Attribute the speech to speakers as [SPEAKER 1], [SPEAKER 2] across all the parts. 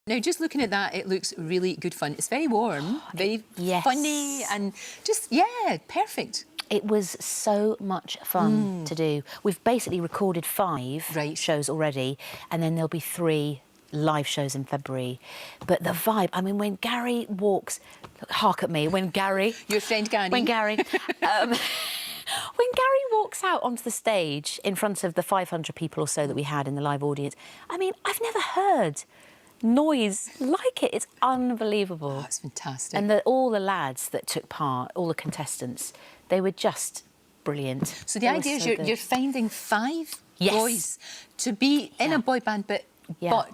[SPEAKER 1] Now, just looking at that, it looks really good fun. It's very warm, very funny, and just, yeah, perfect.
[SPEAKER 2] It was so much fun to do. We've basically recorded 5 shows already, and then there'll be 3 live shows in February. But the vibe, I mean, when Gary walks... Look, hark at me, when Gary...
[SPEAKER 1] Your friend Gary.
[SPEAKER 2] When Gary... when Gary walks out onto the stage in front of the 500 people or so that we had in the live audience, I mean, I've never heard noise like it. It's unbelievable.
[SPEAKER 1] Oh, it's fantastic.
[SPEAKER 2] And all the lads that took part, all the contestants, they were just brilliant.
[SPEAKER 1] So the idea is you're finding 5 boys to be in a boy band, but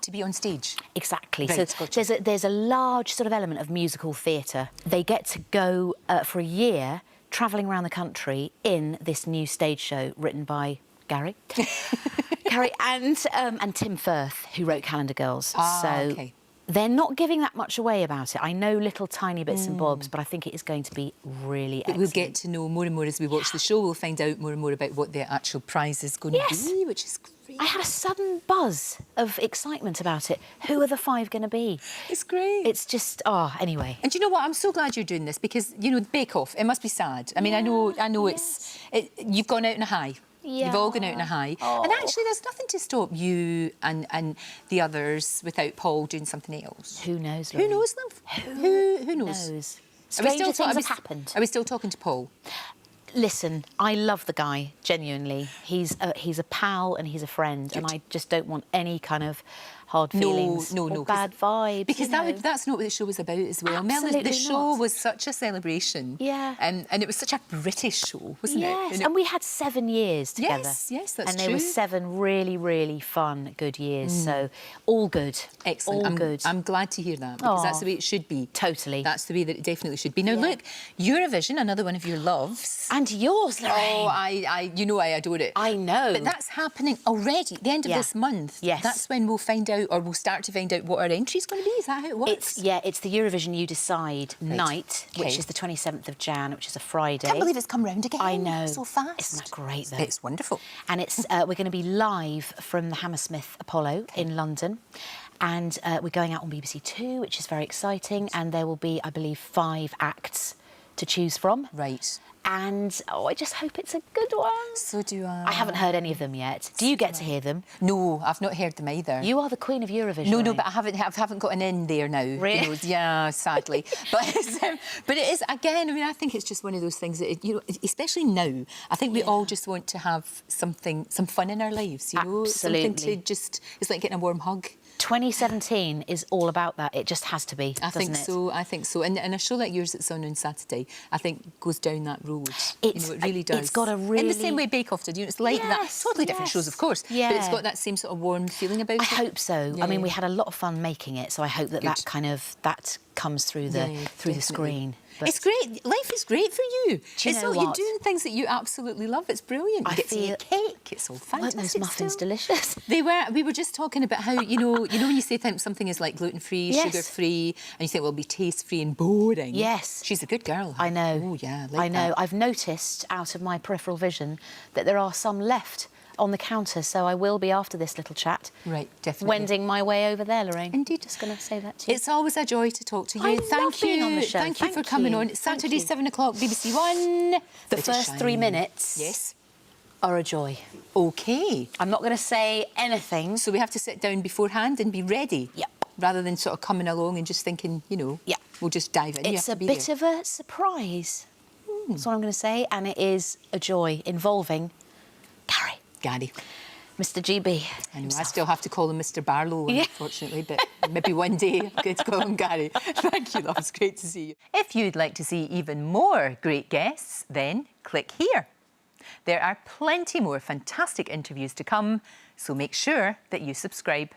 [SPEAKER 1] to be on stage.
[SPEAKER 2] Exactly.
[SPEAKER 1] Right,
[SPEAKER 2] so there's a large sort of element of musical theatre. They get to go for a year travelling around the country in this new stage show written by Gary. Gary and Tim Firth, who wrote Calendar Girls. They're not giving that much away about it. I know little tiny bits and bobs, but I think it is going to be really excellent.
[SPEAKER 1] We'll get to know more and more as we watch the show. We'll find out more and more about what the actual prize is going to be, which is great.
[SPEAKER 2] I had a sudden buzz of excitement about it. Who are the 5 going to be?
[SPEAKER 1] It's great.
[SPEAKER 2] It's just, anyway.
[SPEAKER 1] And do you know what? I'm so glad you're doing this because, you know, Bake Off, it must be sad. I mean, I know you've gone out on a high.
[SPEAKER 2] Yeah.
[SPEAKER 1] You've all gone out on a high. And actually, there's nothing to stop you and the others without Paul doing something else.
[SPEAKER 2] Who knows,
[SPEAKER 1] Who knows, love? Who knows?
[SPEAKER 2] Stranger things have happened.
[SPEAKER 1] Are we still talking to Paul?
[SPEAKER 2] Listen, I love the guy, genuinely. He's a pal and he's a friend, and I just don't want any kind of hard feelings or bad vibes.
[SPEAKER 1] Because that's not what the show was about as well.
[SPEAKER 2] Absolutely
[SPEAKER 1] the show was such a celebration.
[SPEAKER 2] Yeah.
[SPEAKER 1] And it was such a British show, wasn't it?
[SPEAKER 2] Yes, and we had 7 years together.
[SPEAKER 1] Yes, that's true.
[SPEAKER 2] And there were 7 really, really fun, good years. So, all good.
[SPEAKER 1] Excellent.
[SPEAKER 2] All good.
[SPEAKER 1] I'm glad to hear that, because that's the way it should be.
[SPEAKER 2] Totally.
[SPEAKER 1] That's the way that it definitely should be. Now, look, Eurovision, another one of your loves.
[SPEAKER 2] And yours, Lorraine.
[SPEAKER 1] Oh, you know I adore it.
[SPEAKER 2] I know.
[SPEAKER 1] But that's happening already, at the end of this month.
[SPEAKER 2] Yes.
[SPEAKER 1] That's when we'll find out, or we'll start to find out what our entry's going to be. Is that how it works?
[SPEAKER 2] It's the Eurovision You Decide night, which is the 27th of Jan, which is a Friday.
[SPEAKER 1] I can't believe it's come round again.
[SPEAKER 2] I know.
[SPEAKER 1] So fast.
[SPEAKER 2] Isn't that great, though?
[SPEAKER 1] It's wonderful.
[SPEAKER 2] And it's we're going to be live from the Hammersmith Apollo in London. And we're going out on BBC Two, which is very exciting. And there will be, I believe, 5 acts to choose from.
[SPEAKER 1] Right.
[SPEAKER 2] And, I just hope it's a good one.
[SPEAKER 1] So do I.
[SPEAKER 2] I haven't heard any of them yet. Do you get to hear them?
[SPEAKER 1] No, I've not heard them either.
[SPEAKER 2] You are the queen of Eurovision.
[SPEAKER 1] No, but I haven't got an in there now.
[SPEAKER 2] Really?
[SPEAKER 1] You know, yeah, sadly. but it is, again, I mean, I think it's just one of those things that, you know, especially now, I think we all just want to have some fun in our lives, you know?
[SPEAKER 2] Absolutely.
[SPEAKER 1] Something to just, it's like getting a warm hug.
[SPEAKER 2] 2017 is all about that. It just has to be,
[SPEAKER 1] I think so. And a show like yours that's on Saturday, I think, goes down that road. It really does.
[SPEAKER 2] It's got a really...
[SPEAKER 1] In the same way Bake Off did, you know, it's like that. Totally different shows, of course.
[SPEAKER 2] Yeah.
[SPEAKER 1] But it's got that same sort of warm feeling about it.
[SPEAKER 2] I hope so. Yeah. I mean, we had a lot of fun making it, so I hope that that comes through the screen. But
[SPEAKER 1] it's great. Life is great for you.
[SPEAKER 2] You're
[SPEAKER 1] doing things that you absolutely love. It's brilliant. You get to eat cake. It's all fantastic.
[SPEAKER 2] Weren't those muffins delicious?
[SPEAKER 1] They were. We were just talking about how, you know when you say something is like gluten-free, sugar-free, and you think, well, it'll be taste-free and boring.
[SPEAKER 2] Yes.
[SPEAKER 1] She's a good girl.
[SPEAKER 2] I know.
[SPEAKER 1] Oh, yeah,
[SPEAKER 2] I know. I've noticed out of my peripheral vision that there are some left on the counter, so I will be, after this little chat,
[SPEAKER 1] definitely
[SPEAKER 2] wending my way over there, Lorraine.
[SPEAKER 1] Indeed.
[SPEAKER 2] Just going to say that to you.
[SPEAKER 1] It's always a joy to talk to you.
[SPEAKER 2] I love being on the show.
[SPEAKER 1] Thank you for coming on. It's Saturday, 7 o'clock, BBC One.
[SPEAKER 2] The first 3 minutes are a joy.
[SPEAKER 1] OK.
[SPEAKER 2] I'm not going to say anything.
[SPEAKER 1] So we have to sit down beforehand and be ready?
[SPEAKER 2] Yep.
[SPEAKER 1] Rather than sort of coming along and just thinking, you know, we'll just dive in.
[SPEAKER 2] It's a bit of a surprise. That's what I'm going to say. And it is a joy involving Gary. Mr. GB.
[SPEAKER 1] I know, I still have to call him Mr. Barlow, unfortunately, but maybe one day I'm going to call him Gary. Thank you, love. It's great to see you. If you'd like to see even more great guests, then click here. There are plenty more fantastic interviews to come, so make sure that you subscribe.